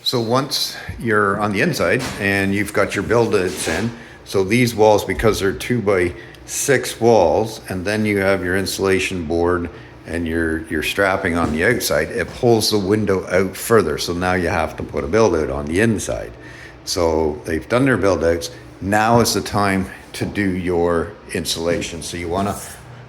So once you're on the inside and you've got your build-outs in, so these walls, because they're 2x6 walls, and then you have your insulation board and your strapping on the outside, it pulls the window out further. So now you have to put a build-out on the inside. So they've done their build-outs. Now is the time to do your insulation. So you want to,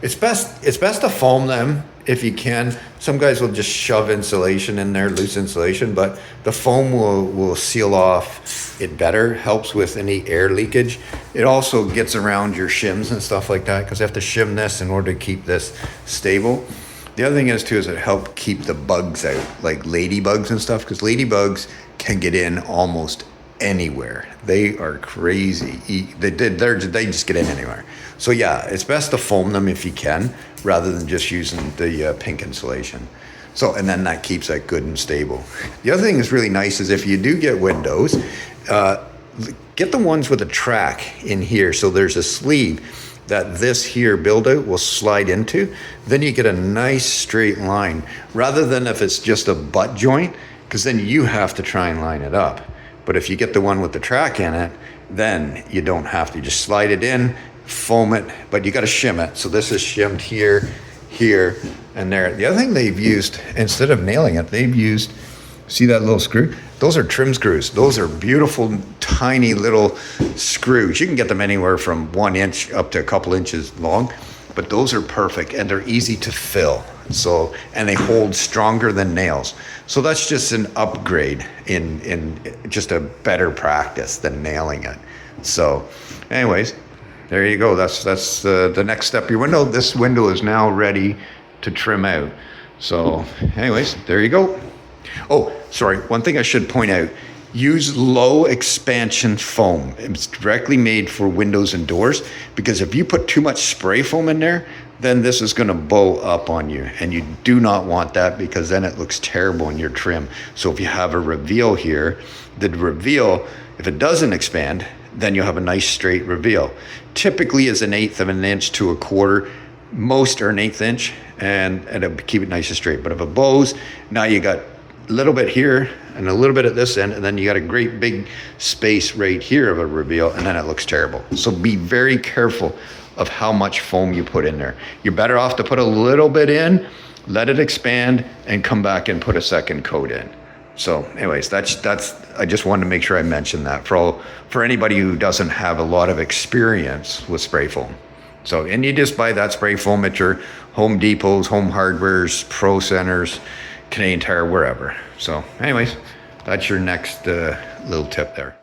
it's best to foam them if you can. Some guys will just shove insulation in there, loose insulation, but the foam will seal off it better, helps with any air leakage. It also gets around your shims and stuff like that, because you have to shim this in order to keep this stable. The other thing is too, is it helps keep the bugs out, like ladybugs and stuff, because ladybugs can get in almost anywhere. They are crazy. They just get in anywhere. So yeah, it's best to foam them if you can, rather than just using the pink insulation. So, and then that keeps that good and stable. The other thing that's really nice is if you do get windows, get the ones with a track in here. So there's a sleeve that this here build out will slide into. Then you get a nice straight line, rather than if it's just a butt joint, because then you have to try and line it up. But if you get the one with the track in it, then you don't have to. You just slide it in, foam it, but you got to shim it. So this is shimmed here, here, and there. The other thing they've used, instead of nailing it, they've used, see that little screw? Those are trim screws. Those are beautiful, tiny little screws. You can get them anywhere from 1 inch up to a couple inches long, but those are perfect and they're easy to fill. So, and they hold stronger than nails. So that's just an upgrade in just a better practice than nailing it. So anyways, there you go. That's the next step. Your window, this window is now ready to trim out. So anyways, there you go. Oh, sorry. One thing I should point out, use low expansion foam. It's directly made for windows and doors, because if you put too much spray foam in there, then this is going to bow up on you, and you do not want that, because then it looks terrible in your trim. So if you have a reveal here, the reveal, if it doesn't expand, then you'll have a nice straight reveal. Typically is 1/8 of an inch to 1/4. Most are 1/8 inch, and it'll keep it nice and straight. But if it bows, now you got a little bit here and a little bit at this end, and then you got a great big space right here of a reveal, and then it looks terrible. So be very careful of how much foam you put in there. You're better off to put a little bit in, let it expand, and come back and put a second coat in. So anyways, that's I just wanted to make sure I mentioned that for anybody who doesn't have a lot of experience with spray foam. So, and you just buy that spray foam at your Home Depots, Home Hardwares, Pro Centers, Canadian Tire, wherever. So anyways, that's your next little tip there.